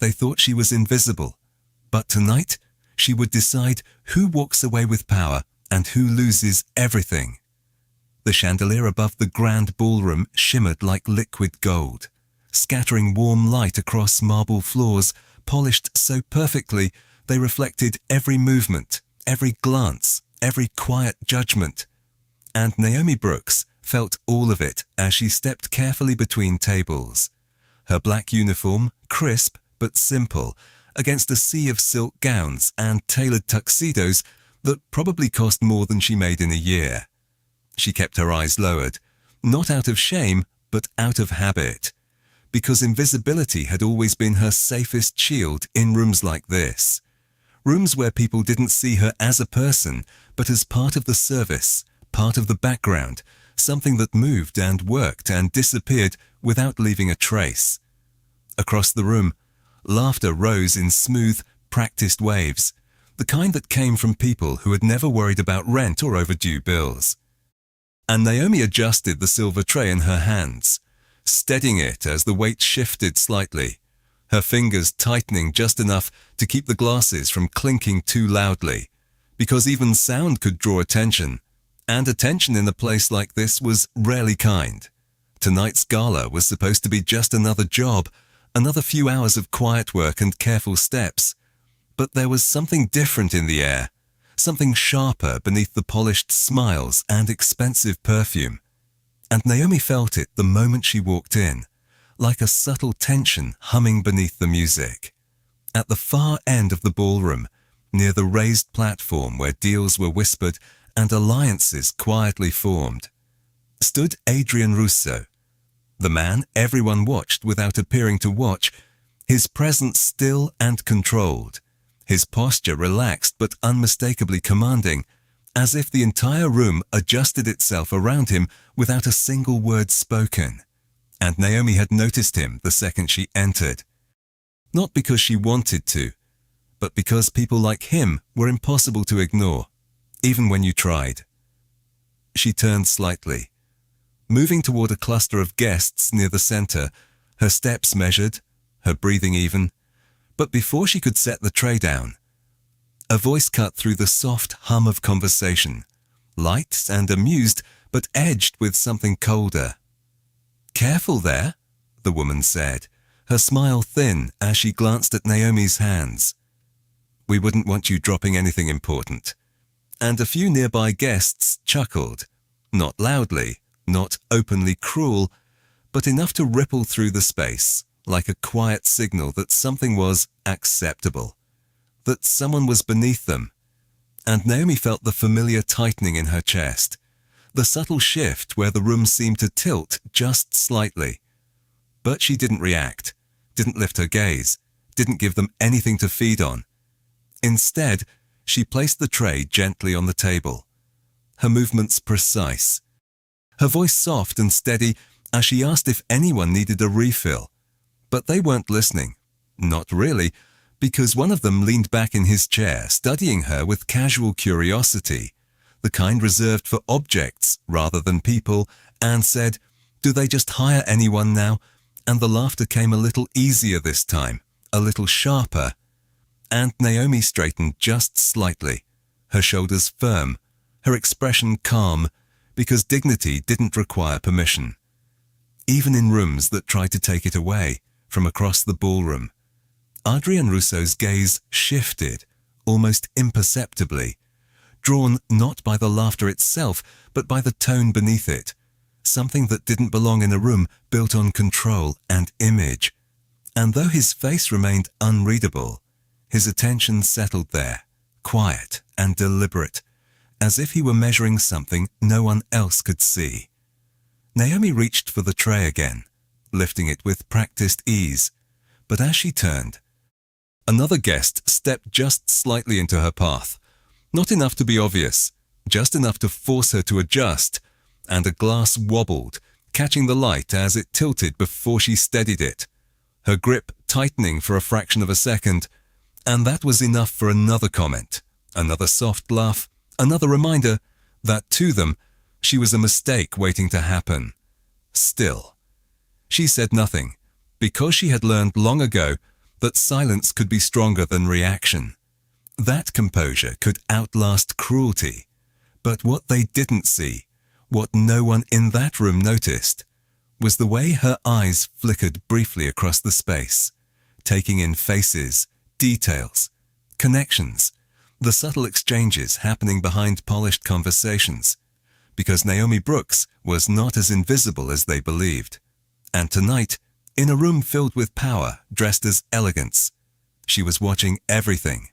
They thought she was invisible. But tonight, she would decide who walks away with power and who loses everything. The chandelier above the grand ballroom shimmered like liquid gold, scattering warm light across marble floors, polished so perfectly they reflected every movement, every glance, every quiet judgment. And Naomi Brooks felt all of it as she stepped carefully between tables. Her black uniform, crisp but simple, against a sea of silk gowns and tailored tuxedos that probably cost more than she made in a year. She kept her eyes lowered, not out of shame, but out of habit, because invisibility had always been her safest shield in rooms like this. Rooms where people didn't see her as a person, but as part of the service, part of the background, something that moved and worked and disappeared without leaving a trace. Across the room, laughter rose in smooth, practiced waves, the kind that came from people who had never worried about rent or overdue bills. And Naomi adjusted the silver tray in her hands, steadying it as the weight shifted slightly, her fingers tightening just enough to keep the glasses from clinking too loudly, because even sound could draw attention, and attention in a place like this was rarely kind. Tonight's gala was supposed to be just another job, another few hours of quiet work and careful steps. But there was something different in the air, something sharper beneath the polished smiles and expensive perfume. And Naomi felt it the moment she walked in, like a subtle tension humming beneath the music. At the far end of the ballroom, near the raised platform where deals were whispered and alliances quietly formed, stood Adrian Russo, the man everyone watched without appearing to watch, his presence still and controlled, his posture relaxed but unmistakably commanding, as if the entire room adjusted itself around him without a single word spoken. And Naomi had noticed him the second she entered. Not because she wanted to, but because people like him were impossible to ignore, even when you tried. She turned slightly, moving toward a cluster of guests near the center, her steps measured, her breathing even. But before she could set the tray down, a voice cut through the soft hum of conversation, light and amused, but edged with something colder. "Careful there," the woman said, her smile thin as she glanced at Naomi's hands. "We wouldn't want you dropping anything important." And a few nearby guests chuckled, not loudly, not openly cruel, but enough to ripple through the space, like a quiet signal that something was acceptable, that someone was beneath them. And Naomi felt the familiar tightening in her chest, the subtle shift where the room seemed to tilt just slightly. But she didn't react, didn't lift her gaze, didn't give them anything to feed on. Instead, she placed the tray gently on the table, her movements precise, her voice soft and steady as she asked if anyone needed a refill. But they weren't listening. Not really, because one of them leaned back in his chair, studying her with casual curiosity, the kind reserved for objects rather than people, and said, "Do they just hire anyone now?" And the laughter came a little easier this time, a little sharper. And Naomi straightened just slightly, her shoulders firm, her expression calm, because dignity didn't require permission. Even in rooms that tried to take it away, from across the ballroom, Adrian Russo's gaze shifted, almost imperceptibly, drawn not by the laughter itself, but by the tone beneath it, something that didn't belong in a room built on control and image. And though his face remained unreadable, his attention settled there, quiet and deliberate, as if he were measuring something no one else could see. Naomi reached for the tray again, lifting it with practiced ease, but as she turned, another guest stepped just slightly into her path, not enough to be obvious, just enough to force her to adjust, and a glass wobbled, catching the light as it tilted before she steadied it, her grip tightening for a fraction of a second, and that was enough for another comment, another soft laugh, another reminder that to them, she was a mistake waiting to happen. Still, she said nothing, because she had learned long ago that silence could be stronger than reaction. That composure could outlast cruelty. But what they didn't see, what no one in that room noticed, was the way her eyes flickered briefly across the space, taking in faces, details, connections, the subtle exchanges happening behind polished conversations, because Naomi Brooks was not as invisible as they believed. And tonight, in a room filled with power, dressed as elegance, she was watching everything.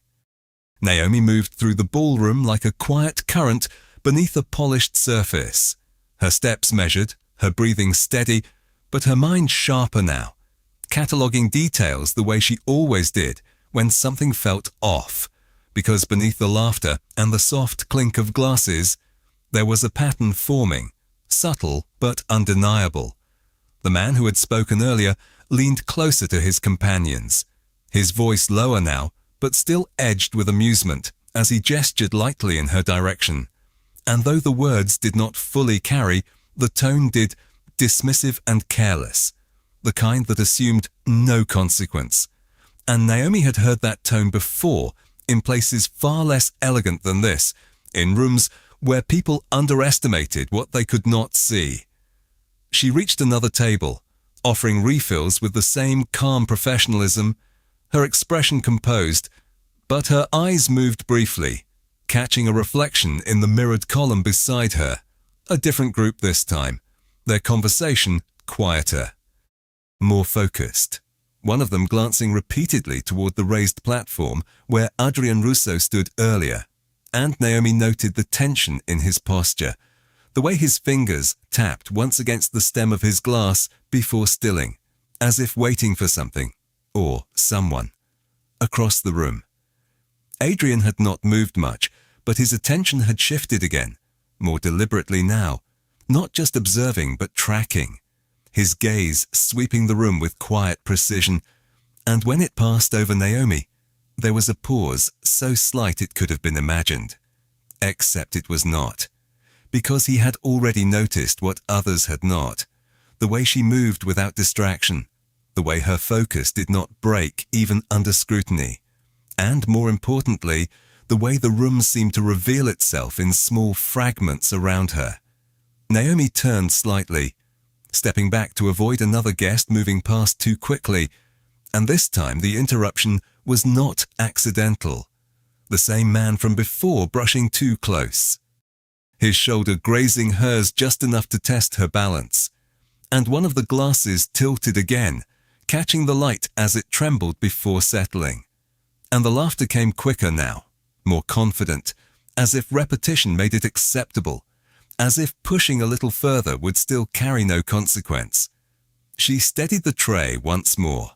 Naomi moved through the ballroom like a quiet current beneath a polished surface, her steps measured, her breathing steady, but her mind sharper now, cataloguing details the way she always did when something felt off, because beneath the laughter and the soft clink of glasses, there was a pattern forming, subtle but undeniable. The man who had spoken earlier leaned closer to his companions, his voice lower now, but still edged with amusement as he gestured lightly in her direction. And though the words did not fully carry, the tone did, dismissive and careless, the kind that assumed no consequence. And Naomi had heard that tone before, in places far less elegant than this, in rooms where people underestimated what they could not see. She reached another table, offering refills with the same calm professionalism, her expression composed, but her eyes moved briefly, catching a reflection in the mirrored column beside her. A different group this time, their conversation quieter, more focused. One of them glancing repeatedly toward the raised platform where Adrien Rousseau stood earlier, and Naomi noted the tension in his posture, the way his fingers tapped once against the stem of his glass before stilling, as if waiting for something, or someone, across the room. Adrien had not moved much, but his attention had shifted again, more deliberately now, not just observing but tracking, his gaze sweeping the room with quiet precision, and when it passed over Naomi, there was a pause so slight it could have been imagined. Except it was not, because he had already noticed what others had not, the way she moved without distraction, the way her focus did not break even under scrutiny, and more importantly, the way the room seemed to reveal itself in small fragments around her. Naomi turned slightly, stepping back to avoid another guest moving past too quickly, and this time the interruption was not accidental. The same man from before brushing too close, his shoulder grazing hers just enough to test her balance, and one of the glasses tilted again, catching the light as it trembled before settling. And the laughter came quicker now, more confident, as if repetition made it acceptable, as if pushing a little further would still carry no consequence. She steadied the tray once more,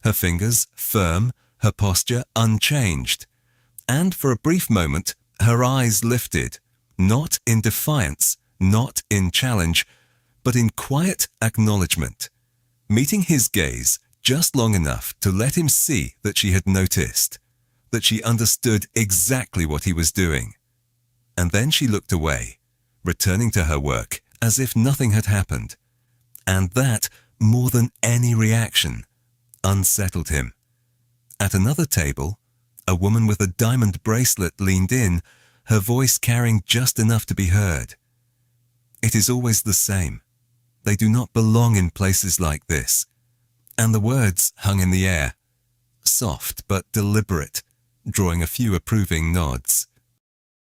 her fingers firm, her posture unchanged, and for a brief moment her eyes lifted, not in defiance, not in challenge, but in quiet acknowledgement, meeting his gaze just long enough to let him see that she had noticed, that she understood exactly what he was doing. And then she looked away, returning to her work as if nothing had happened. And that, more than any reaction, unsettled him. At another table, a woman with a diamond bracelet leaned in, her voice carrying just enough to be heard. It is always the same. They do not belong in places like this. And the words hung in the air, soft but deliberate, drawing a few approving nods.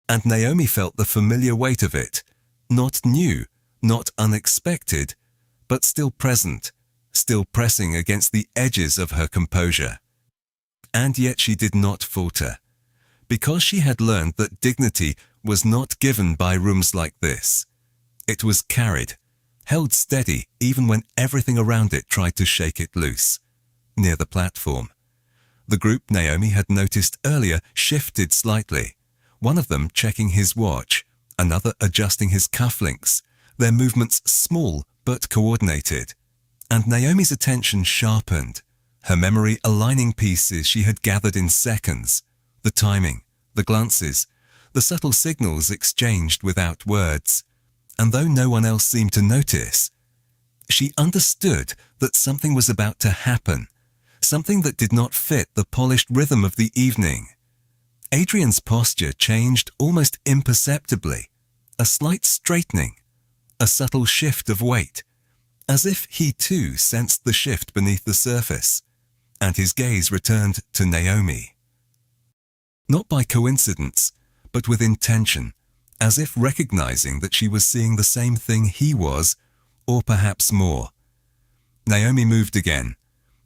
And Naomi felt the familiar weight of it, not new, not unexpected, but still present, still pressing against the edges of her composure. And yet she did not falter, because she had learned that dignity was not given by rooms like this. It was carried, held steady even when everything around it tried to shake it loose. Near the platform, the group Naomi had noticed earlier shifted slightly, one of them checking his watch, another adjusting his cufflinks, their movements small but coordinated. And Naomi's attention sharpened, her memory aligning pieces she had gathered in seconds, the timing, the glances, the subtle signals exchanged without words. And though no one else seemed to notice, she understood that something was about to happen, something that did not fit the polished rhythm of the evening. Adrian's posture changed almost imperceptibly, a slight straightening, a subtle shift of weight, as if he too sensed the shift beneath the surface, and his gaze returned to Naomi. Not by coincidence, but with intention, as if recognizing that she was seeing the same thing he was, or perhaps more. Naomi moved again,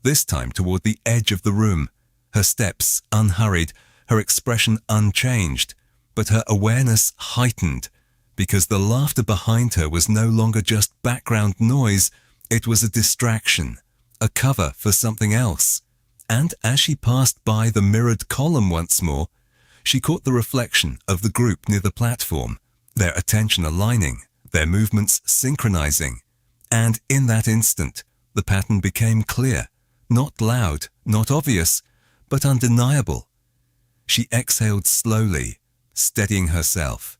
this time toward the edge of the room, her steps unhurried, her expression unchanged, but her awareness heightened, because the laughter behind her was no longer just background noise, it was a distraction, a cover for something else. And as she passed by the mirrored column once more, she caught the reflection of the group near the platform, their attention aligning, their movements synchronizing. And in that instant, the pattern became clear, not loud, not obvious, but undeniable. She exhaled slowly, steadying herself,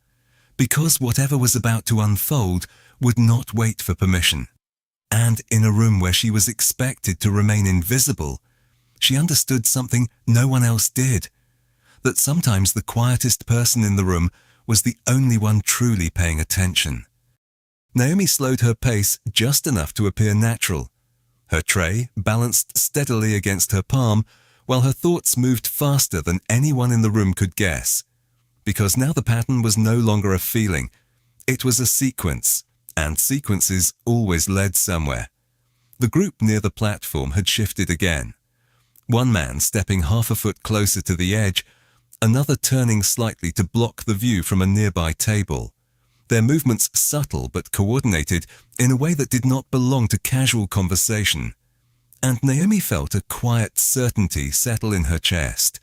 because whatever was about to unfold would not wait for permission. And in a room where she was expected to remain invisible, she understood something no one else did, that sometimes the quietest person in the room was the only one truly paying attention. Naomi slowed her pace just enough to appear natural. Her tray balanced steadily against her palm, while her thoughts moved faster than anyone in the room could guess. Because now the pattern was no longer a feeling, it was a sequence, and sequences always led somewhere. The group near the platform had shifted again. One man stepping half a foot closer to the edge, another turning slightly to block the view from a nearby table. Their movements subtle but coordinated in a way that did not belong to casual conversation. And Naomi felt a quiet certainty settle in her chest,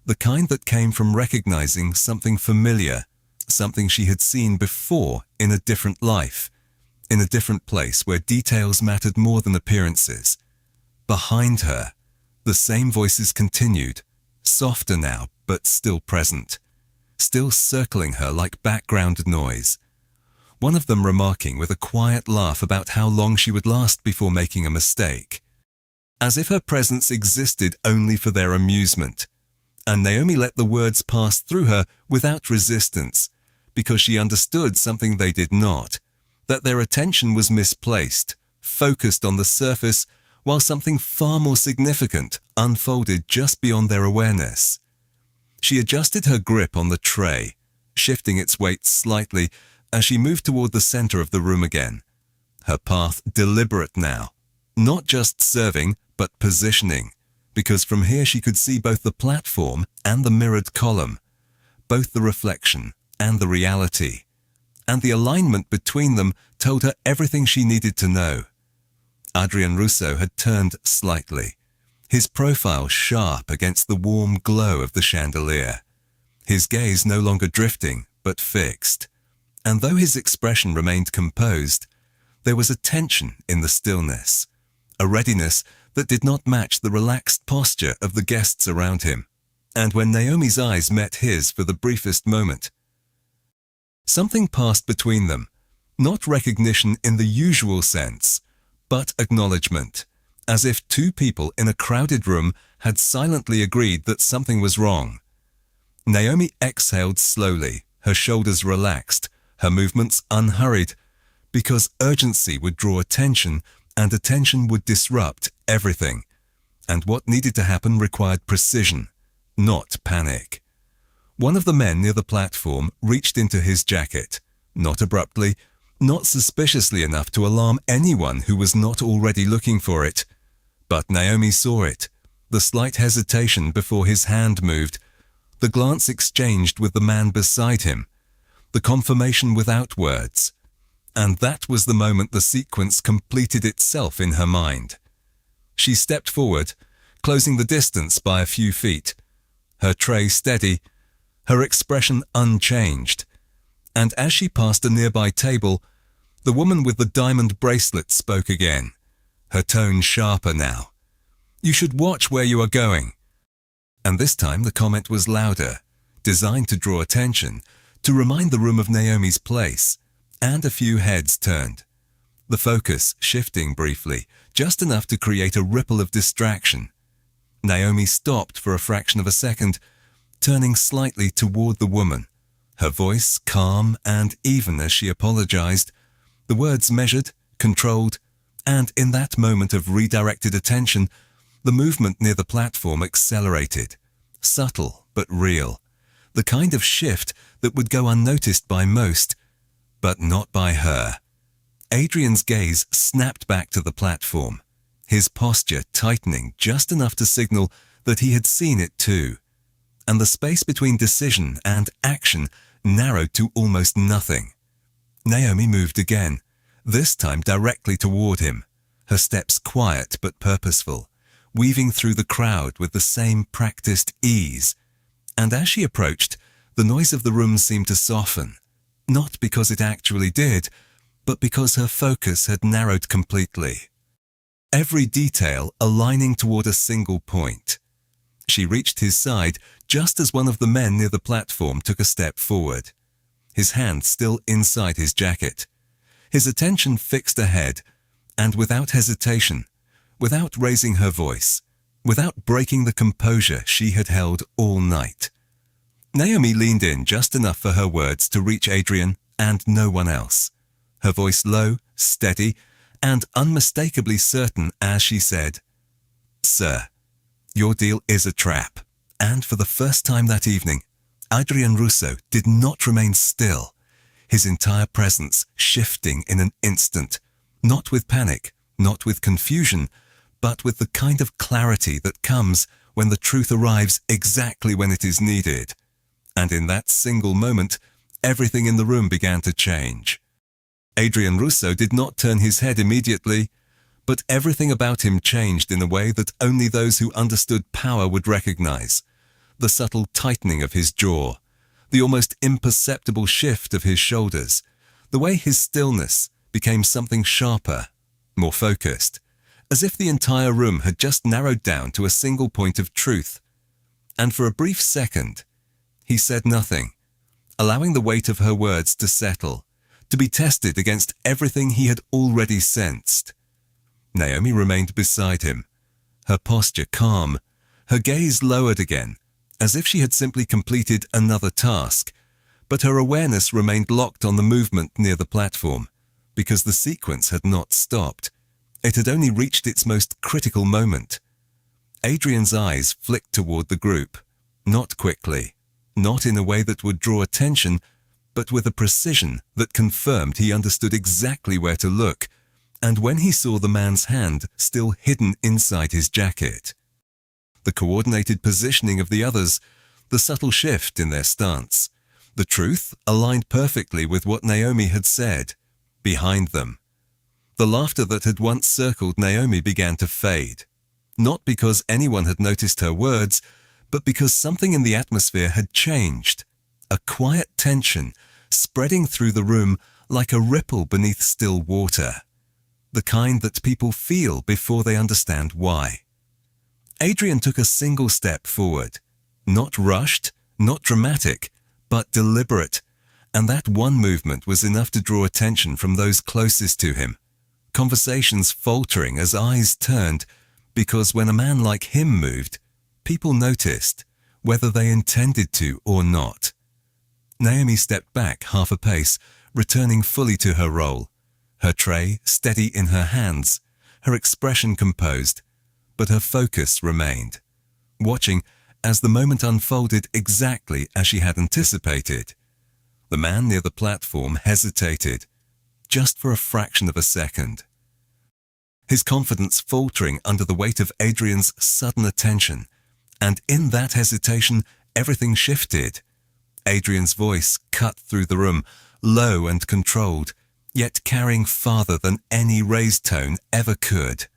the kind that came from recognizing something familiar, something she had seen before in a different life, in a different place where details mattered more than appearances. Behind her, the same voices continued, softer now but still present, still circling her like background noise. One of them remarking with a quiet laugh about how long she would last before making a mistake, as if her presence existed only for their amusement. And Naomi let the words pass through her without resistance, because she understood something they did not, that their attention was misplaced, focused on the surface, while something far more significant unfolded just beyond their awareness. She adjusted her grip on the tray, shifting its weight slightly as she moved toward the center of the room again, her path deliberate now, not just serving, but positioning, because from here she could see both the platform and the mirrored column, both the reflection and the reality, and the alignment between them told her everything she needed to know. Adrian Russo had turned slightly, his profile sharp against the warm glow of the chandelier, his gaze no longer drifting but fixed, and though his expression remained composed, there was a tension in the stillness, a readiness that did not match the relaxed posture of the guests around him. And when Naomi's eyes met his for the briefest moment, something passed between them, not recognition in the usual sense, but acknowledgement, as if two people in a crowded room had silently agreed that something was wrong. Naomi exhaled slowly, her shoulders relaxed, her movements unhurried, because urgency would draw attention, and attention would disrupt everything. And what needed to happen required precision, not panic. One of the men near the platform reached into his jacket, not abruptly, not suspiciously enough to alarm anyone who was not already looking for it. But Naomi saw it, the slight hesitation before his hand moved, the glance exchanged with the man beside him, the confirmation without words. And that was the moment the sequence completed itself in her mind. She stepped forward, closing the distance by a few feet, her tray steady, her expression unchanged. And as she passed a nearby table, the woman with the diamond bracelet spoke again, her tone sharper now. "You should watch where you are going." And this time the comment was louder, designed to draw attention, to remind the room of Naomi's place, and a few heads turned, the focus shifting briefly, just enough to create a ripple of distraction. Naomi stopped for a fraction of a second, turning slightly toward the woman, her voice calm and even as she apologized, the words measured, controlled, and in that moment of redirected attention, the movement near the platform accelerated, subtle but real, the kind of shift that would go unnoticed by most, but not by her. Adrian's gaze snapped back to the platform, his posture tightening just enough to signal that he had seen it too, and the space between decision and action narrowed to almost nothing. Naomi moved again, this time directly toward him, her steps quiet but purposeful, weaving through the crowd with the same practiced ease. And as she approached, the noise of the room seemed to soften, not because it actually did, but because her focus had narrowed completely. Every detail aligning toward a single point. She reached his side just as one of the men near the platform took a step forward, his hand still inside his jacket, his attention fixed ahead, and without hesitation, without raising her voice, without breaking the composure she had held all night. Naomi leaned in just enough for her words to reach Adrian and no one else, her voice low, steady, and unmistakably certain as she said, "Sir, your deal is a trap." And for the first time that evening, Adrian Russo did not remain still, his entire presence shifting in an instant, not with panic, not with confusion, but with the kind of clarity that comes when the truth arrives exactly when it is needed. And in that single moment, everything in the room began to change. Adrian Russo did not turn his head immediately, but everything about him changed in a way that only those who understood power would recognize. The subtle tightening of his jaw, the almost imperceptible shift of his shoulders, the way his stillness became something sharper, more focused, as if the entire room had just narrowed down to a single point of truth. And for a brief second, he said nothing, allowing the weight of her words to settle, to be tested against everything he had already sensed. Naomi remained beside him, her posture calm, her gaze lowered again, as if she had simply completed another task, but her awareness remained locked on the movement near the platform, because the sequence had not stopped. It had only reached its most critical moment. Adrian's eyes flicked toward the group, not quickly, not in a way that would draw attention, but with a precision that confirmed he understood exactly where to look, and when he saw the man's hand still hidden inside his jacket. The coordinated positioning of the others, the subtle shift in their stance, the truth aligned perfectly with what Naomi had said, behind them. The laughter that had once circled Naomi began to fade, not because anyone had noticed her words, but because something in the atmosphere had changed, a quiet tension spreading through the room like a ripple beneath still water, the kind that people feel before they understand why. Adrian took a single step forward, not rushed, not dramatic, but deliberate, and that one movement was enough to draw attention from those closest to him, conversations faltering as eyes turned, because when a man like him moved, people noticed, whether they intended to or not. Naomi stepped back half a pace, returning fully to her role, her tray steady in her hands, her expression composed, but her focus remained, watching as the moment unfolded exactly as she had anticipated. The man near the platform hesitated, just for a fraction of a second, his confidence faltering under the weight of Adrian's sudden attention, and in that hesitation, everything shifted. Adrian's voice cut through the room, low and controlled, yet carrying farther than any raised tone ever could.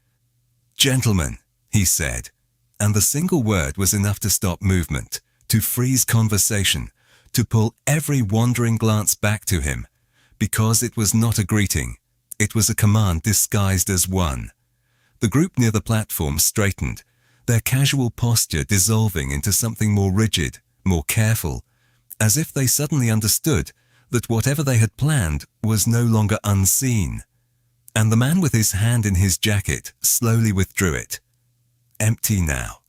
"Gentlemen," he said, and the single word was enough to stop movement, to freeze conversation, to pull every wandering glance back to him, because it was not a greeting, it was a command disguised as one. The group near the platform straightened, their casual posture dissolving into something more rigid, more careful, as if they suddenly understood that whatever they had planned was no longer unseen. And the man with his hand in his jacket slowly withdrew it. Empty now,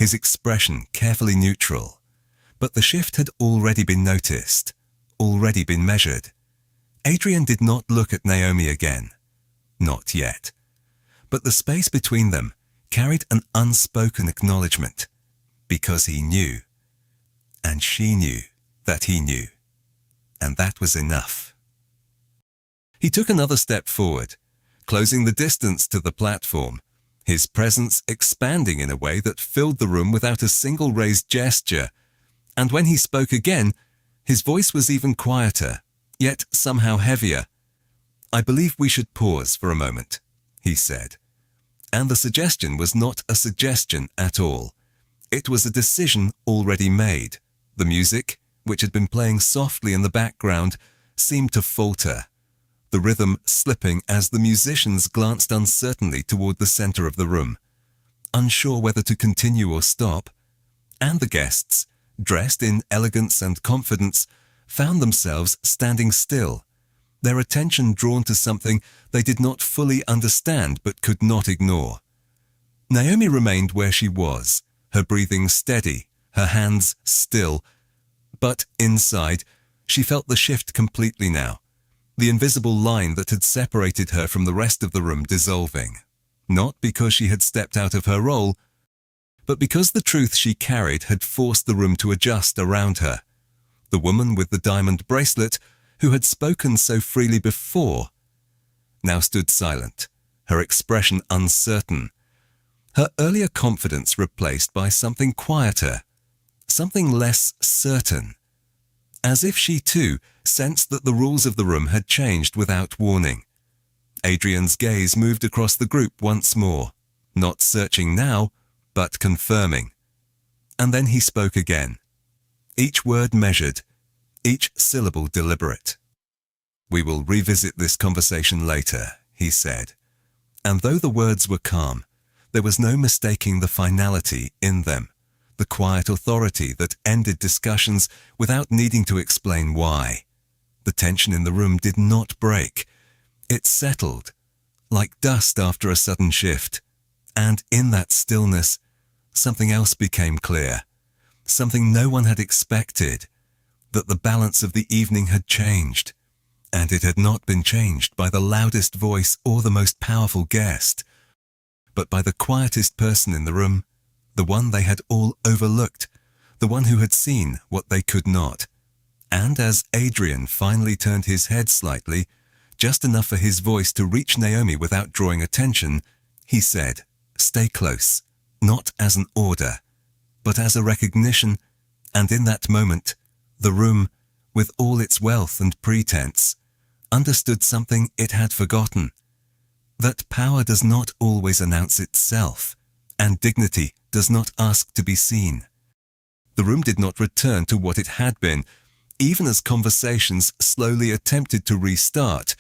his expression carefully neutral. But the shift had already been noticed, already been measured. Adrian did not look at Naomi again. Not yet. But the space between them carried an unspoken acknowledgement, because he knew, and she knew that he knew, and that was enough. He took another step forward, closing the distance to the platform, his presence expanding in a way that filled the room without a single raised gesture, and when he spoke again, his voice was even quieter, yet somehow heavier. "I believe we should pause for a moment," he said. And the suggestion was not a suggestion at all. It was a decision already made. The music, which had been playing softly in the background, seemed to falter, the rhythm slipping as the musicians glanced uncertainly toward the center of the room, unsure whether to continue or stop. And the guests, dressed in elegance and confidence, found themselves standing still, their attention drawn to something they did not fully understand but could not ignore. Naomi remained where she was, her breathing steady, her hands still. But inside, she felt the shift completely now, the invisible line that had separated her from the rest of the room dissolving, not because she had stepped out of her role, but because the truth she carried had forced the room to adjust around her. The woman with the diamond bracelet, who had spoken so freely before, now stood silent, her expression uncertain, her earlier confidence replaced by something quieter, something less certain, as if she too sensed that the rules of the room had changed without warning. Adrian's gaze moved across the group once more, not searching now, but confirming. And then he spoke again, each word measured, each syllable deliberate. "We will revisit this conversation later," he said. And though the words were calm, there was no mistaking the finality in them, the quiet authority that ended discussions without needing to explain why. The tension in the room did not break. It settled, like dust after a sudden shift. And in that stillness, something else became clear, something no one had expected, that the balance of the evening had changed. And it had not been changed by the loudest voice or the most powerful guest, but by the quietest person in the room, the one they had all overlooked, the one who had seen what they could not. And as Adrian finally turned his head slightly, just enough for his voice to reach Naomi without drawing attention, he said, "Stay close," not as an order, but as a recognition. And in that moment, the room, with all its wealth and pretense, understood something it had forgotten, that power does not always announce itself, and dignity does not ask to be seen. The room did not return to what it had been, even as conversations slowly attempted to restart,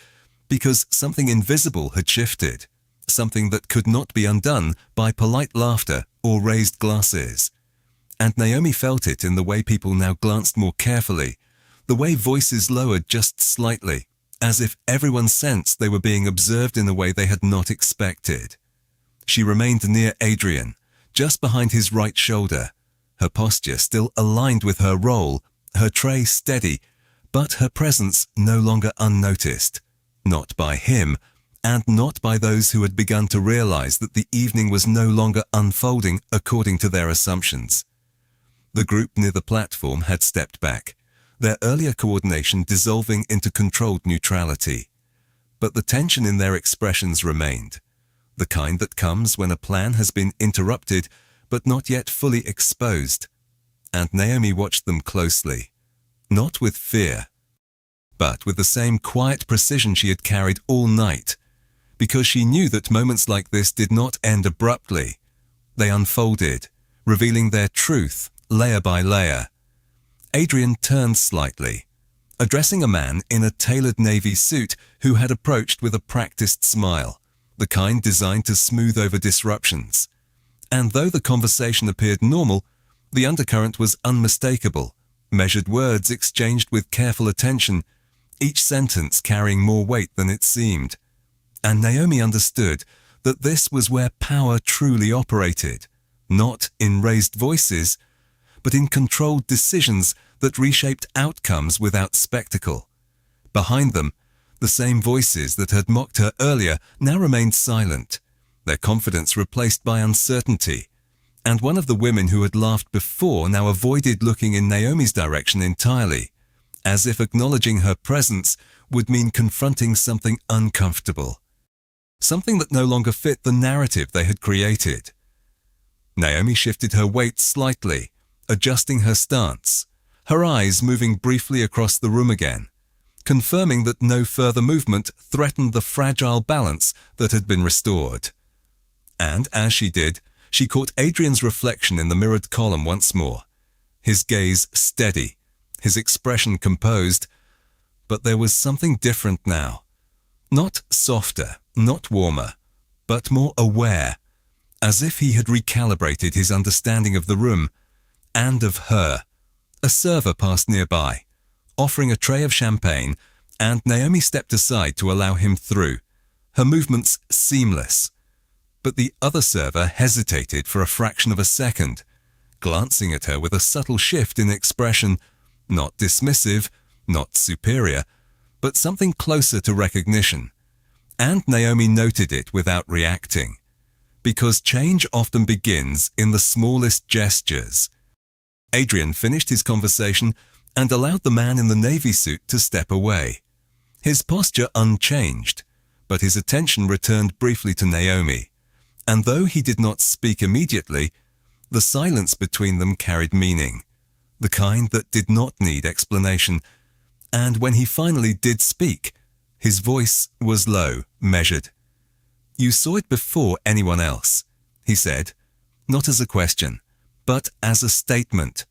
because something invisible had shifted, something that could not be undone by polite laughter or raised glasses. And Naomi felt it in the way people now glanced more carefully, the way voices lowered just slightly, as if everyone sensed they were being observed in a way they had not expected. She remained near Adrian, just behind his right shoulder, her posture still aligned with her role, her tray steady, but her presence no longer unnoticed, not by him, and not by those who had begun to realize that the evening was no longer unfolding according to their assumptions. The group near the platform had stepped back, their earlier coordination dissolving into controlled neutrality. But the tension in their expressions remained, the kind that comes when a plan has been interrupted but not yet fully exposed. And Naomi watched them closely, not with fear, but with the same quiet precision she had carried all night, because she knew that moments like this did not end abruptly. They unfolded, revealing their truth layer by layer. Adrian turned slightly, addressing a man in a tailored navy suit who had approached with a practiced smile, the kind designed to smooth over disruptions. And though the conversation appeared normal, the undercurrent was unmistakable, measured words exchanged with careful attention, each sentence carrying more weight than it seemed. And Naomi understood that this was where power truly operated, not in raised voices, but in controlled decisions that reshaped outcomes without spectacle. Behind them, the same voices that had mocked her earlier now remained silent, their confidence replaced by uncertainty, and one of the women who had laughed before now avoided looking in Naomi's direction entirely, as if acknowledging her presence would mean confronting something uncomfortable, something that no longer fit the narrative they had created. Naomi shifted her weight slightly, adjusting her stance, her eyes moving briefly across the room again, confirming that no further movement threatened the fragile balance that had been restored. And as she did, she caught Adrian's reflection in the mirrored column once more, his gaze steady, his expression composed, but there was something different now. Not softer, not warmer, but more aware, as if he had recalibrated his understanding of the room and of her. A server passed nearby, offering a tray of champagne, and Naomi stepped aside to allow him through, her movements seamless. But the other server hesitated for a fraction of a second, glancing at her with a subtle shift in expression, not dismissive, not superior, but something closer to recognition. And Naomi noted it without reacting, because change often begins in the smallest gestures. Adrian finished his conversation and allowed the man in the navy suit to step away, his posture unchanged, but his attention returned briefly to Naomi. And though he did not speak immediately, the silence between them carried meaning, the kind that did not need explanation. And when he finally did speak, his voice was low, measured. "You saw it before anyone else," he said, not as a question, but as a statement.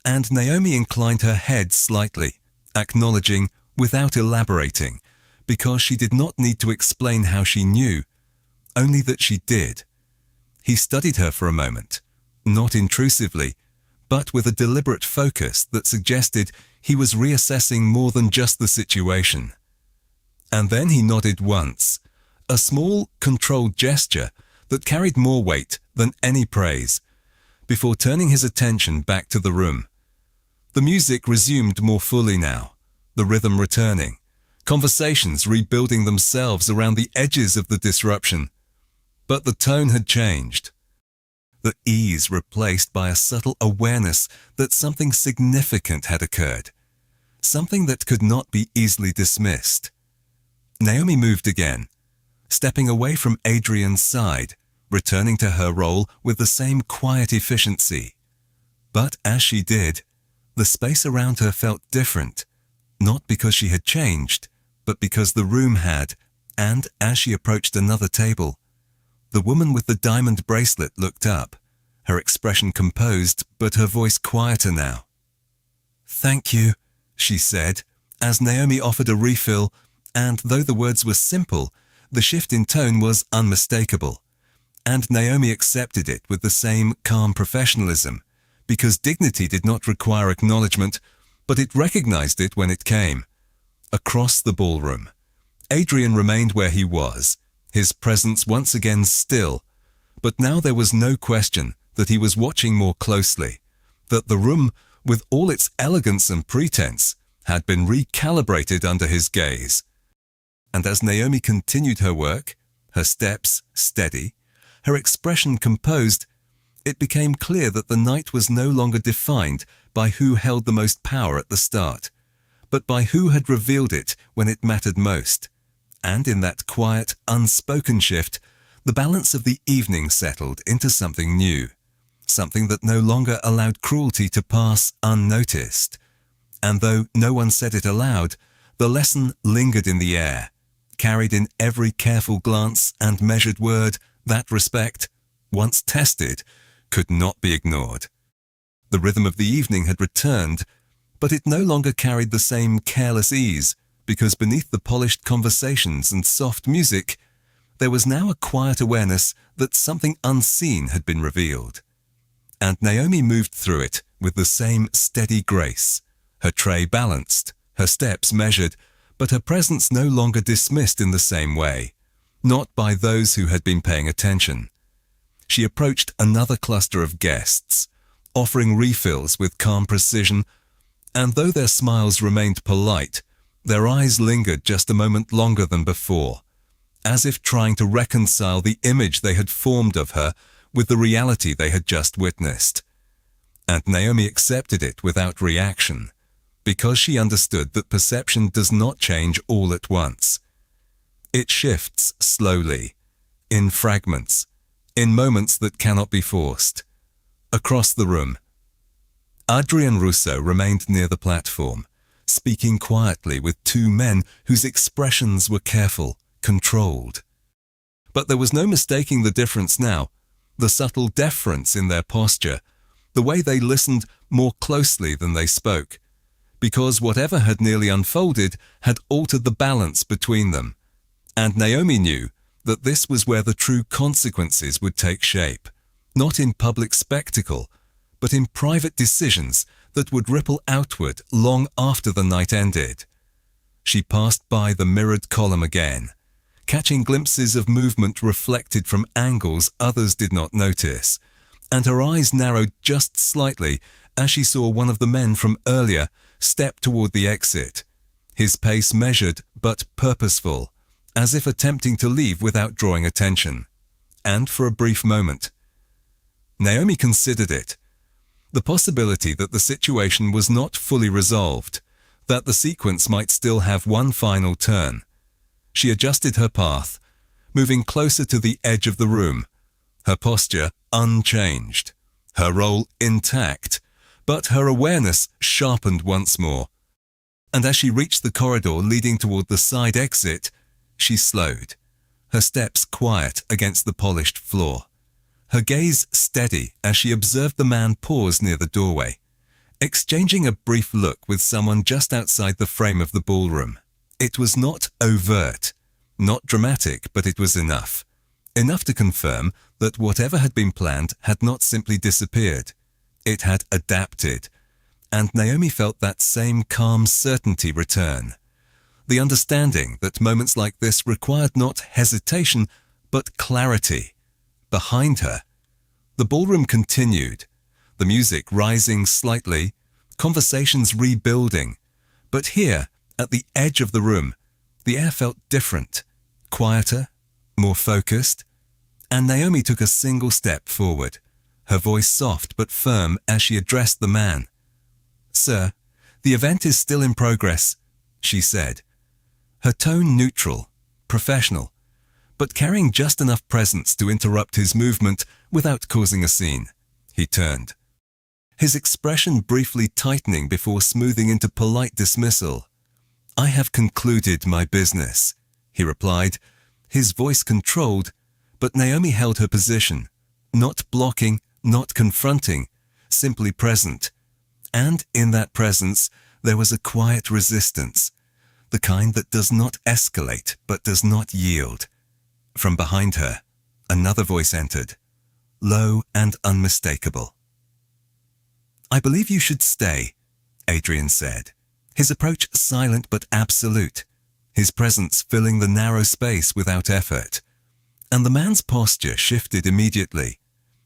And Naomi inclined her head slightly, acknowledging without elaborating, because she did not need to explain how she knew, only that she did. He studied her for a moment, not intrusively, but with a deliberate focus that suggested he was reassessing more than just the situation. And then he nodded once, a small, controlled gesture that carried more weight than any praise, before turning his attention back to the room. The music resumed more fully now, the rhythm returning, conversations rebuilding themselves around the edges of the disruption. But the tone had changed, the ease replaced by a subtle awareness that something significant had occurred, something that could not be easily dismissed. Naomi moved again, stepping away from Adrian's side, returning to her role with the same quiet efficiency. But as she did, the space around her felt different, not because she had changed, but because the room had, and as she approached another table, the woman with the diamond bracelet looked up, her expression composed, but her voice quieter now. "Thank you," she said, as Naomi offered a refill, and though the words were simple, the shift in tone was unmistakable. And Naomi accepted it with the same calm professionalism, because dignity did not require acknowledgement, but it recognized it when it came. Across the ballroom, Adrian remained where he was, his presence once again still, but now there was no question that he was watching more closely, that the room, with all its elegance and pretense, had been recalibrated under his gaze. And as Naomi continued her work, her steps steady, her expression composed, it became clear that the night was no longer defined by who held the most power at the start, but by who had revealed it when it mattered most. And in that quiet, unspoken shift, the balance of the evening settled into something new, something that no longer allowed cruelty to pass unnoticed. And though no one said it aloud, the lesson lingered in the air, carried in every careful glance and measured word that respect, once tested, could not be ignored. The rhythm of the evening had returned, but it no longer carried the same careless ease, because beneath the polished conversations and soft music, there was now a quiet awareness that something unseen had been revealed. And Naomi moved through it with the same steady grace, her tray balanced, her steps measured, but her presence no longer dismissed in the same way, not by those who had been paying attention. She approached another cluster of guests, offering refills with calm precision, and though their smiles remained polite, their eyes lingered just a moment longer than before, as if trying to reconcile the image they had formed of her with the reality they had just witnessed. And Naomi accepted it without reaction, because she understood that perception does not change all at once. It shifts slowly, in fragments, in moments that cannot be forced. Across the room, Adrien Rousseau remained near the platform, speaking quietly with two men whose expressions were careful, controlled. But there was no mistaking the difference now, the subtle deference in their posture, the way they listened more closely than they spoke, because whatever had nearly unfolded had altered the balance between them, and Naomi knew that this was where the true consequences would take shape, not in public spectacle, but in private decisions that would ripple outward long after the night ended. She passed by the mirrored column again, catching glimpses of movement reflected from angles others did not notice, and her eyes narrowed just slightly as she saw one of the men from earlier step toward the exit, his pace measured but purposeful, as if attempting to leave without drawing attention. And for a brief moment, Naomi considered it, the possibility that the situation was not fully resolved, that the sequence might still have one final turn. She adjusted her path, moving closer to the edge of the room, her posture unchanged, her role intact, but her awareness sharpened once more. And as she reached the corridor leading toward the side exit, she slowed, her steps quiet against the polished floor, her gaze steady as she observed the man pause near the doorway, exchanging a brief look with someone just outside the frame of the ballroom. It was not overt, not dramatic, but it was enough to confirm that whatever had been planned had not simply disappeared. It had adapted, and Naomi felt that same calm certainty return. The understanding that moments like this required not hesitation, but clarity. Behind her, the ballroom continued, the music rising slightly, conversations rebuilding. But here, at the edge of the room, the air felt different, quieter, more focused, and Naomi took a single step forward, her voice soft but firm as she addressed the man. "Sir, the event is still in progress," she said, her tone neutral, professional, but carrying just enough presence to interrupt his movement without causing a scene. He turned, his expression briefly tightening before smoothing into polite dismissal. "I have concluded my business," he replied, his voice controlled, but Naomi held her position, not blocking, not confronting, simply present. And in that presence, there was a quiet resistance, the kind that does not escalate but does not yield. From behind her, another voice entered, low and unmistakable. "I believe you should stay," Adrien said, his approach silent but absolute, his presence filling the narrow space without effort. And the man's posture shifted immediately,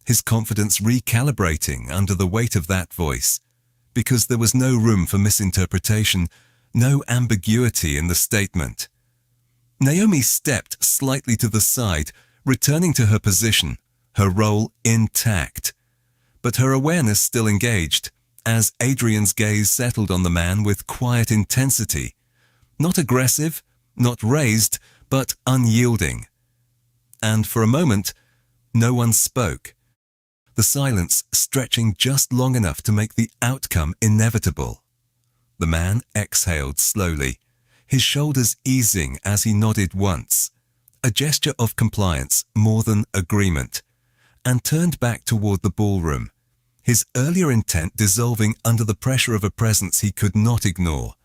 his confidence recalibrating under the weight of that voice, because there was no room for misinterpretation, no ambiguity in the statement. Naomi stepped slightly to the side, returning to her position, her role intact, but her awareness still engaged, as Adrien's gaze settled on the man with quiet intensity, not aggressive, not raised, but unyielding. And for a moment, no one spoke, the silence stretching just long enough to make the outcome inevitable. The man exhaled slowly, his shoulders easing as he nodded once, a gesture of compliance more than agreement, and turned back toward the ballroom, his earlier intent dissolving under the pressure of a presence he could not ignore.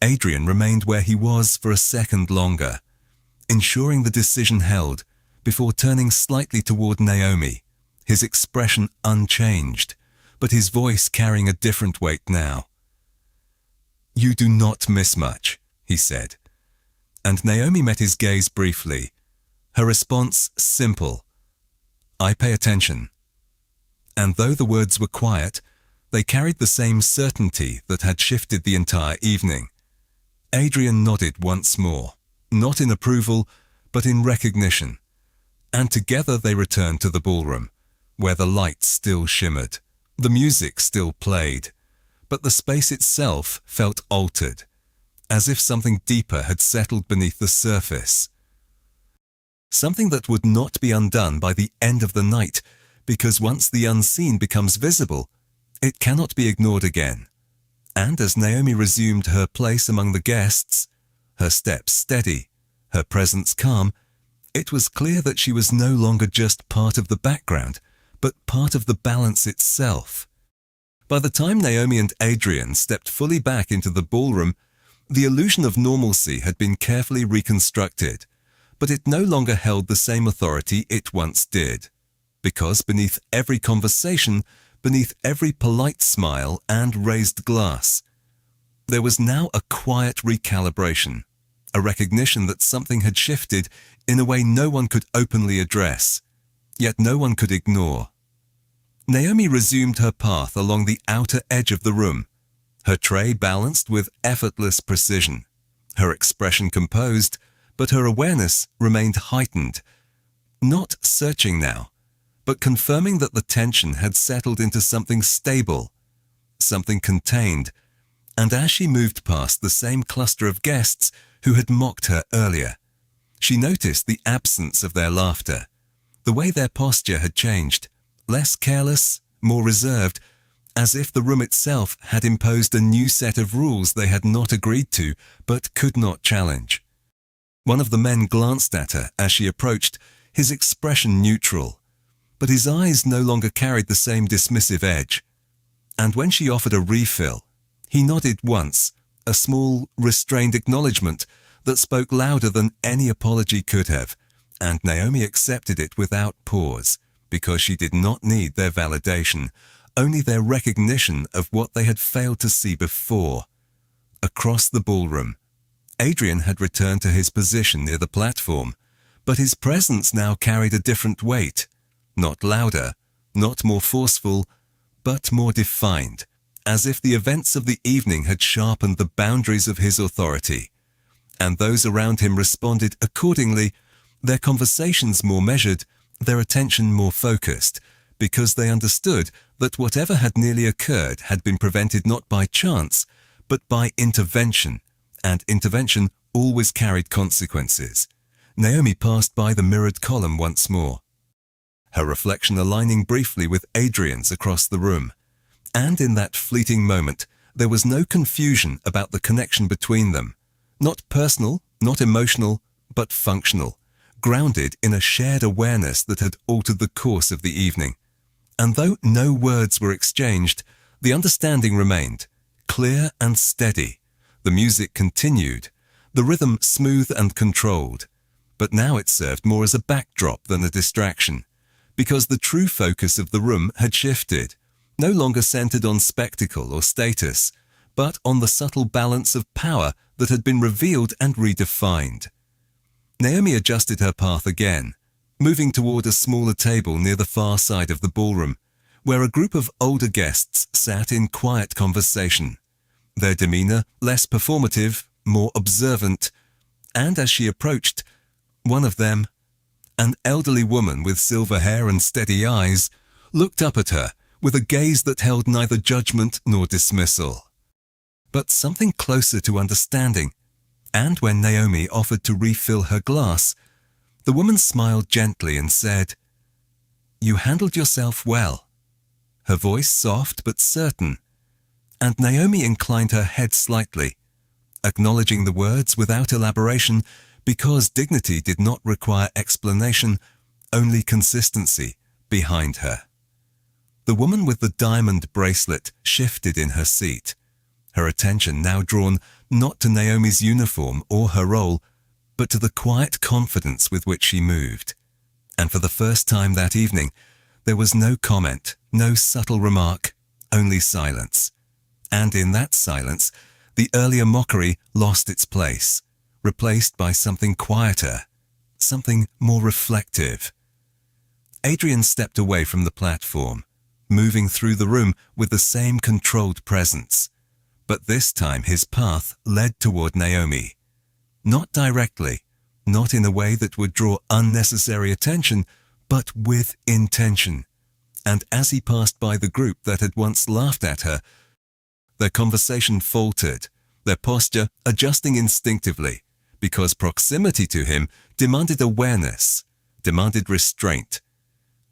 Adrien remained where he was for a second longer, ensuring the decision held, before turning slightly toward Naomi, his expression unchanged, but his voice carrying a different weight now. "You do not miss much," he said, and Naomi met his gaze briefly, her response simple. I pay attention. And though the words were quiet, they carried the same certainty that had shifted the entire evening. Adrian nodded once more, not in approval, but in recognition. And together they returned to the ballroom, where the lights still shimmered, the music still played, but the space itself felt altered, as if something deeper had settled beneath the surface. Something that would not be undone by the end of the night, because once the unseen becomes visible, it cannot be ignored again. And as Naomi resumed her place among the guests, her steps steady, her presence calm, it was clear that she was no longer just part of the background, but part of the balance itself. By the time Naomi and Adrian stepped fully back into the ballroom, the illusion of normalcy had been carefully reconstructed, but it no longer held the same authority it once did, because beneath every conversation, beneath every polite smile and raised glass, there was now a quiet recalibration, a recognition that something had shifted in a way no one could openly address, yet no one could ignore. Naomi resumed her path along the outer edge of the room, her tray balanced with effortless precision, her expression composed, but her awareness remained heightened, not searching now, but confirming that the tension had settled into something stable, something contained, and as she moved past the same cluster of guests who had mocked her earlier, she noticed the absence of their laughter, the way their posture had changed, less careless, more reserved, as if the room itself had imposed a new set of rules they had not agreed to but could not challenge. One of the men glanced at her as she approached, his expression neutral, but his eyes no longer carried the same dismissive edge. And when she offered a refill, he nodded once, a small, restrained acknowledgement that spoke louder than any apology could have, and Naomi accepted it without pause, because she did not need their validation, only their recognition of what they had failed to see before. Across the ballroom, Adrian had returned to his position near the platform, but his presence now carried a different weight, not louder, not more forceful, but more defined, as if the events of the evening had sharpened the boundaries of his authority. And those around him responded accordingly, their conversations more measured, their attention more focused, because they understood that whatever had nearly occurred had been prevented not by chance, but by intervention, and intervention always carried consequences. Naomi passed by the mirrored column once more, her reflection aligning briefly with Adrian's across the room. And in that fleeting moment, there was no confusion about the connection between them. Not personal, not emotional, but functional, grounded in a shared awareness that had altered the course of the evening. And though no words were exchanged, the understanding remained, clear and steady. The music continued, the rhythm smooth and controlled. But now it served more as a backdrop than a distraction, because the true focus of the room had shifted, no longer centered on spectacle or status, but on the subtle balance of power that had been revealed and redefined. Naomi adjusted her path again, moving toward a smaller table near the far side of the ballroom, where a group of older guests sat in quiet conversation, their demeanor less performative, more observant, and as she approached, one of them, an elderly woman with silver hair and steady eyes, looked up at her with a gaze that held neither judgment nor dismissal, but something closer to understanding. And when Naomi offered to refill her glass, the woman smiled gently and said, "You handled yourself well." Her voice soft but certain, and Naomi inclined her head slightly, acknowledging the words without elaboration, because dignity did not require explanation, only consistency behind her. The woman with the diamond bracelet shifted in her seat, her attention now drawn not to Naomi's uniform or her role, but to the quiet confidence with which she moved. And for the first time that evening, there was no comment, no subtle remark, only silence. And in that silence, the earlier mockery lost its place, replaced by something quieter, something more reflective. Adrian stepped away from the platform, moving through the room with the same controlled presence. But this time his path led toward Naomi. Not directly, not in a way that would draw unnecessary attention, but with intention. And as he passed by the group that had once laughed at her, their conversation faltered, their posture adjusting instinctively, because proximity to him demanded awareness, demanded restraint.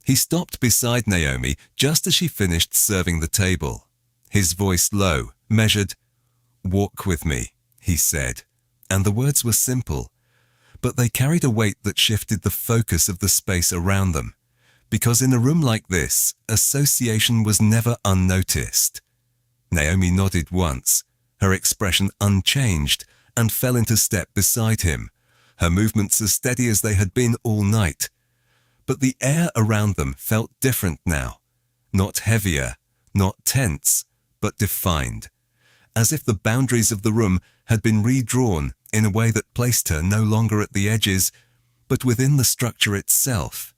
He stopped beside Naomi just as she finished serving the table. His voice low, measured. "Walk with me," he said, and the words were simple, but they carried a weight that shifted the focus of the space around them, because in a room like this, association was never unnoticed. Naomi nodded once, her expression unchanged, and fell into step beside him, her movements as steady as they had been all night. But the air around them felt different now, not heavier, not tense, but defined, as if the boundaries of the room had been redrawn in a way that placed her no longer at the edges, but within the structure itself.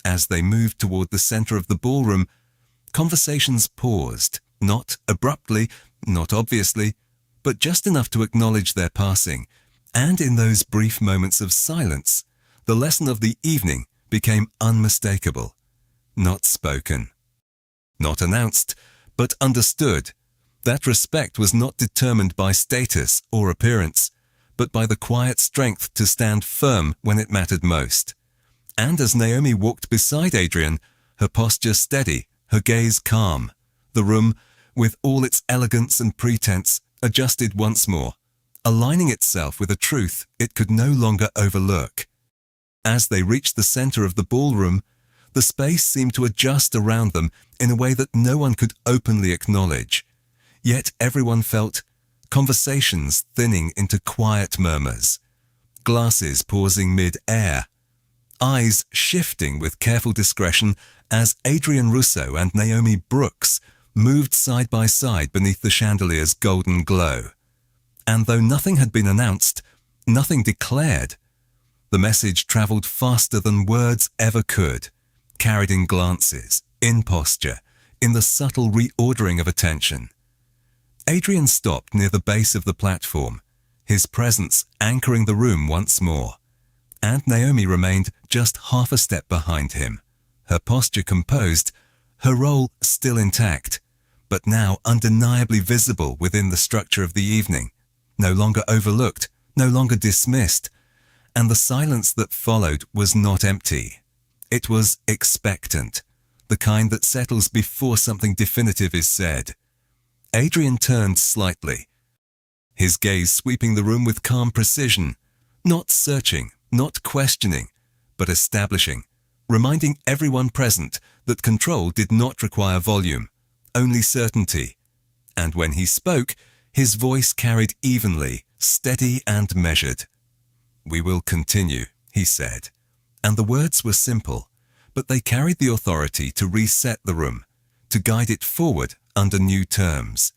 As they moved toward the center of the ballroom, conversations paused, not abruptly, not obviously, but just enough to acknowledge their passing, and in those brief moments of silence, the lesson of the evening became unmistakable. Not spoken, not announced, but understood. That respect was not determined by status or appearance, but by the quiet strength to stand firm when it mattered most. And as Naomi walked beside Adrian, her posture steady, her gaze calm, the room, with all its elegance and pretense, adjusted once more, aligning itself with a truth it could no longer overlook. As they reached the center of the ballroom, the space seemed to adjust around them in a way that no one could openly acknowledge. Yet everyone felt conversations thinning into quiet murmurs, glasses pausing mid-air, eyes shifting with careful discretion as Adrian Russo and Naomi Brooks moved side by side beneath the chandelier's golden glow. And though nothing had been announced, nothing declared, the message traveled faster than words ever could, carried in glances, in posture, in the subtle reordering of attention. Adrian stopped near the base of the platform, his presence anchoring the room once more, and Naomi remained just half a step behind him, her posture composed, her role still intact, but now undeniably visible within the structure of the evening, no longer overlooked, no longer dismissed, and the silence that followed was not empty. It was expectant, the kind that settles before something definitive is said. Adrian turned slightly, his gaze sweeping the room with calm precision, not searching, not questioning, but establishing, reminding everyone present that control did not require volume, only certainty. And when he spoke, his voice carried evenly, steady and measured. "We will continue," he said, and the words were simple, but they carried the authority to reset the room, to guide it forward under new terms,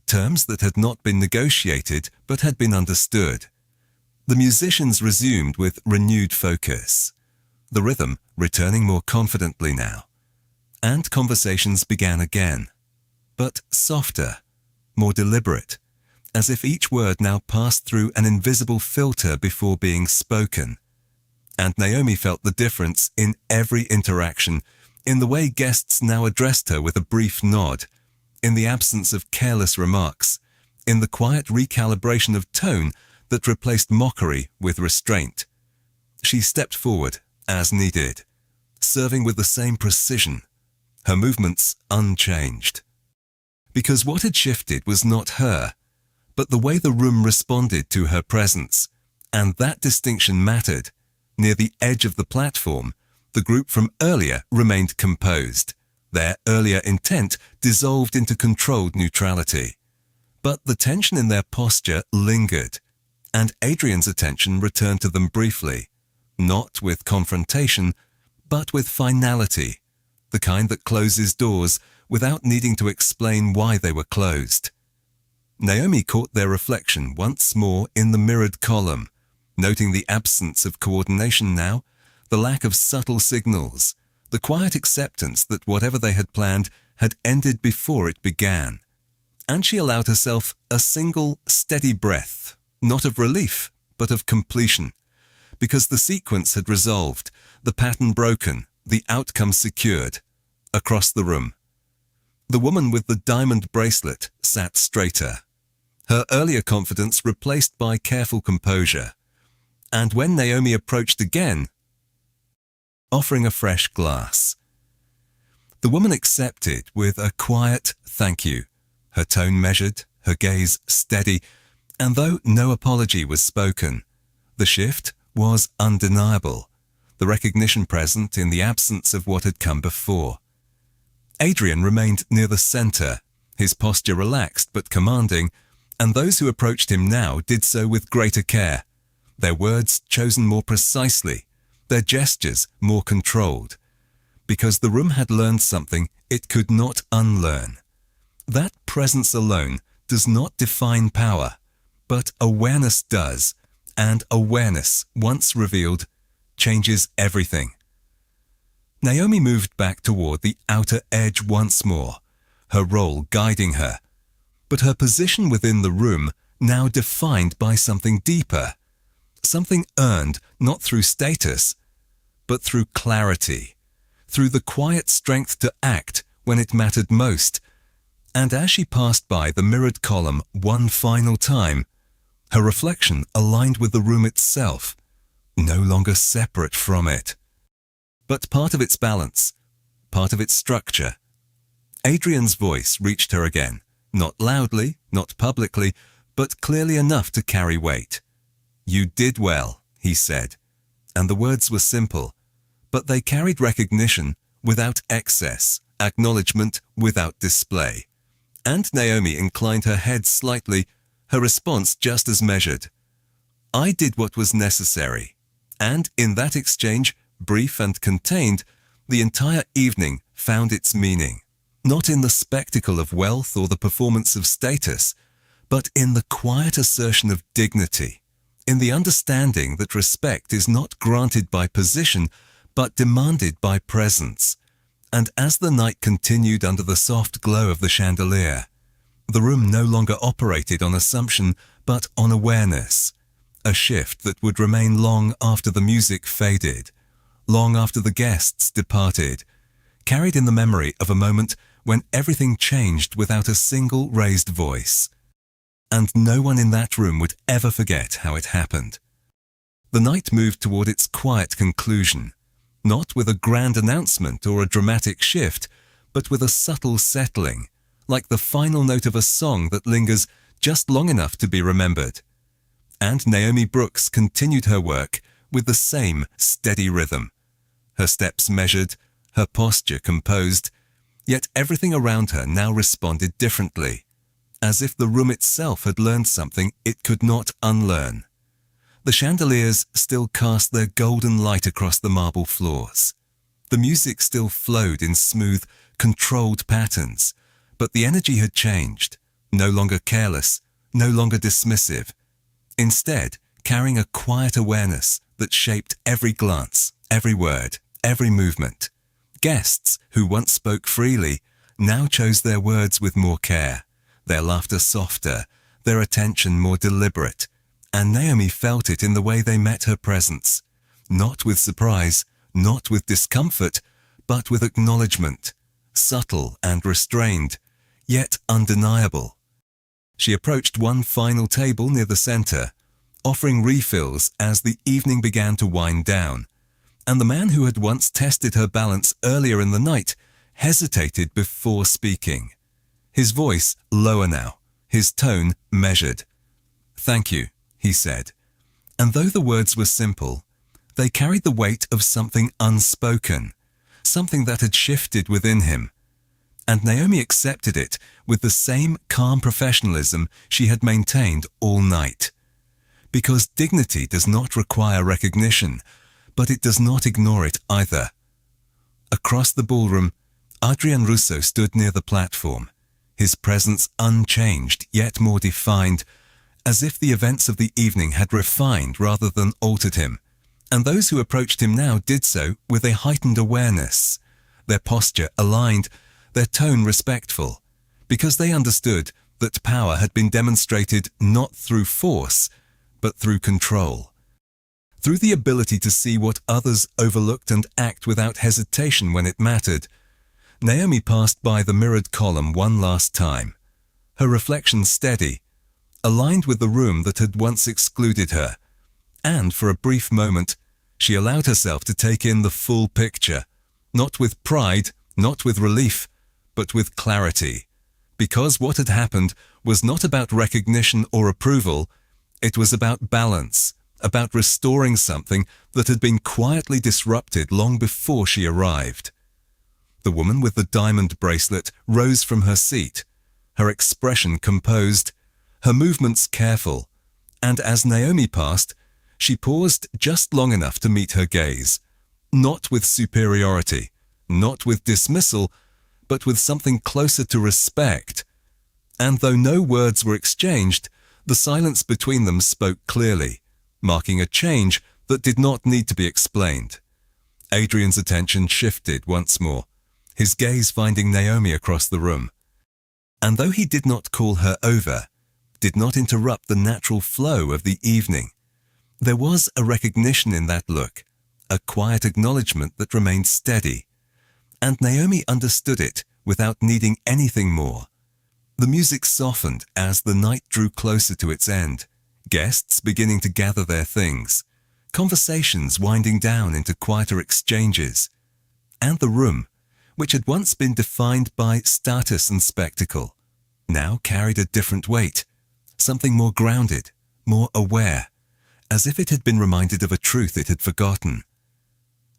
terms that had not been negotiated but had been understood. The musicians resumed with renewed focus, the rhythm returning more confidently now, and conversations began again, but softer, more deliberate, as if each word now passed through an invisible filter before being spoken. And Naomi felt the difference in every interaction, in the way guests now addressed her with a brief nod, in the absence of careless remarks, in the quiet recalibration of tone that replaced mockery with restraint. She stepped forward, as needed, serving with the same precision, her movements unchanged. Because what had shifted was not her, but the way the room responded to her presence, and that distinction mattered. Near the edge of the platform, the group from earlier remained composed, their earlier intent dissolved into controlled neutrality. But the tension in their posture lingered, and Adrian's attention returned to them briefly, not with confrontation, but with finality, the kind that closes doors without needing to explain why they were closed. Naomi caught their reflection once more in the mirrored column, noting the absence of coordination now, the lack of subtle signals, the quiet acceptance that whatever they had planned had ended before it began. And she allowed herself a single, steady breath, not of relief, but of completion, because the sequence had resolved, the pattern broken, the outcome secured, across the room. The woman with the diamond bracelet sat straighter, her earlier confidence replaced by careful composure. And when Naomi approached again, offering a fresh glass, the woman accepted with a quiet thank you, her tone measured, her gaze steady, and though no apology was spoken, the shift was undeniable, the recognition present in the absence of what had come before. Adrian remained near the center, his posture relaxed but commanding, and those who approached him now did so with greater care, their words chosen more precisely, their gestures more controlled, because the room had learned something it could not unlearn. That presence alone does not define power, but awareness does, and awareness, once revealed, changes everything. Naomi moved back toward the outer edge once more, her role guiding her, but her position within the room now defined by something deeper, something earned not through status, but through clarity, through the quiet strength to act when it mattered most. And as she passed by the mirrored column one final time, her reflection aligned with the room itself, no longer separate from it, but part of its balance, part of its structure. Adrian's voice reached her again, not loudly, not publicly, but clearly enough to carry weight. "You did well," he said, and the words were simple, but they carried recognition without excess, acknowledgement without display. And Naomi inclined her head slightly, her response just as measured. "I did what was necessary." And in that exchange, brief and contained, the entire evening found its meaning, not in the spectacle of wealth or the performance of status, but in the quiet assertion of dignity, in the understanding that respect is not granted by position, but demanded by presence. And as the night continued under the soft glow of the chandelier, the room no longer operated on assumption, but on awareness, a shift that would remain long after the music faded, long after the guests departed, carried in the memory of a moment when everything changed without a single raised voice. And no one in that room would ever forget how it happened. The night moved toward its quiet conclusion, not with a grand announcement or a dramatic shift, but with a subtle settling, like the final note of a song that lingers just long enough to be remembered. And Naomi Brooks continued her work with the same steady rhythm, her steps measured, her posture composed, yet everything around her now responded differently, as if the room itself had learned something it could not unlearn. The chandeliers still cast their golden light across the marble floors. The music still flowed in smooth, controlled patterns, but the energy had changed, no longer careless, no longer dismissive, instead carrying a quiet awareness that shaped every glance, every word, every movement. Guests who once spoke freely now chose their words with more care, their laughter softer, their attention more deliberate, and Naomi felt it in the way they met her presence, not with surprise, not with discomfort, but with acknowledgement, subtle and restrained, yet undeniable. She approached one final table near the center, offering refills as the evening began to wind down, and the man who had once tested her balance earlier in the night hesitated before speaking. His voice lower now, his tone measured. "Thank you," he said, and though the words were simple, they carried the weight of something unspoken, something that had shifted within him. And Naomi accepted it with the same calm professionalism she had maintained all night. Because dignity does not require recognition, but it does not ignore it either. Across the ballroom, Adrian Russo stood near the platform, his presence unchanged yet more defined, as if the events of the evening had refined rather than altered him, and those who approached him now did so with a heightened awareness, their posture aligned, their tone respectful, because they understood that power had been demonstrated not through force, but through control. Through the ability to see what others overlooked and act without hesitation when it mattered, Naomi passed by the mirrored column one last time, her reflection steady, aligned with the room that had once excluded her, and for a brief moment she allowed herself to take in the full picture, not with pride, not with relief, but with clarity, because what had happened was not about recognition or approval, it was about balance, about restoring something that had been quietly disrupted long before she arrived. The woman with the diamond bracelet rose from her seat, her expression composed, her movements careful, and as Naomi passed, she paused just long enough to meet her gaze, not with superiority, not with dismissal, but with something closer to respect. And though no words were exchanged, the silence between them spoke clearly, marking a change that did not need to be explained. Adrian's attention shifted once more, his gaze finding Naomi across the room. And though he did not call her over, did not interrupt the natural flow of the evening, there was a recognition in that look, a quiet acknowledgement that remained steady, and Naomi understood it without needing anything more. The music softened as the night drew closer to its end, guests beginning to gather their things, conversations winding down into quieter exchanges, and the room, which had once been defined by status and spectacle, now carried a different weight, something more grounded, more aware, as if it had been reminded of a truth it had forgotten.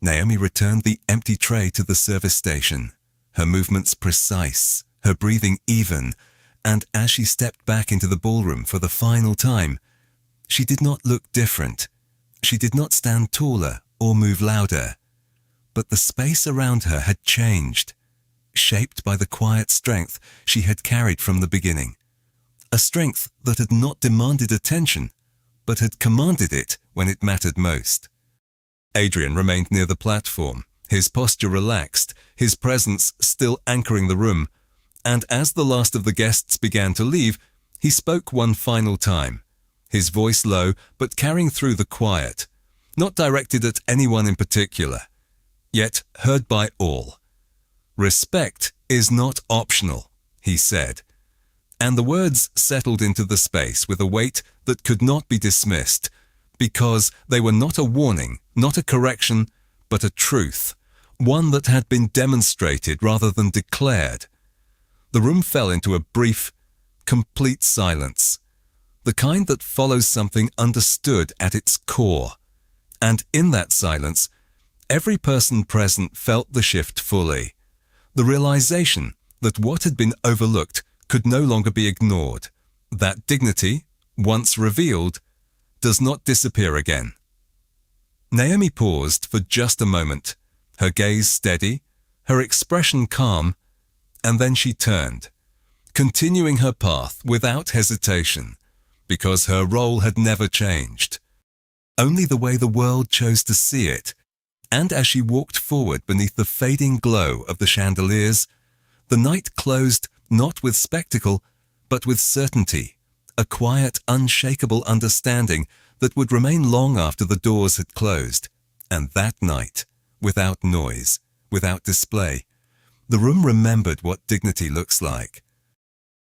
Naomi returned the empty tray to the service station, her movements precise, her breathing even, and as she stepped back into the ballroom for the final time, she did not look different. She did not stand taller or move louder, but the space around her had changed, shaped by the quiet strength she had carried from the beginning, a strength that had not demanded attention, but had commanded it when it mattered most. Adrian remained near the platform, his posture relaxed, his presence still anchoring the room, and as the last of the guests began to leave, he spoke one final time, his voice low but carrying through the quiet, not directed at anyone in particular, yet heard by all. "Respect is not optional," he said, and the words settled into the space with a weight that could not be dismissed, because they were not a warning, not a correction, but a truth, one that had been demonstrated rather than declared. The room fell into a brief, complete silence, the kind that follows something understood at its core, and in that silence, every person present felt the shift fully, the realization that what had been overlooked could no longer be ignored, that dignity, once revealed, does not disappear again. Naomi paused for just a moment, her gaze steady, her expression calm, and then she turned, continuing her path without hesitation, because her role had never changed, only the way the world chose to see it. And as she walked forward beneath the fading glow of the chandeliers, the night closed not with spectacle, but with certainty, a quiet, unshakable understanding that would remain long after the doors had closed. And that night, without noise, without display, the room remembered what dignity looks like.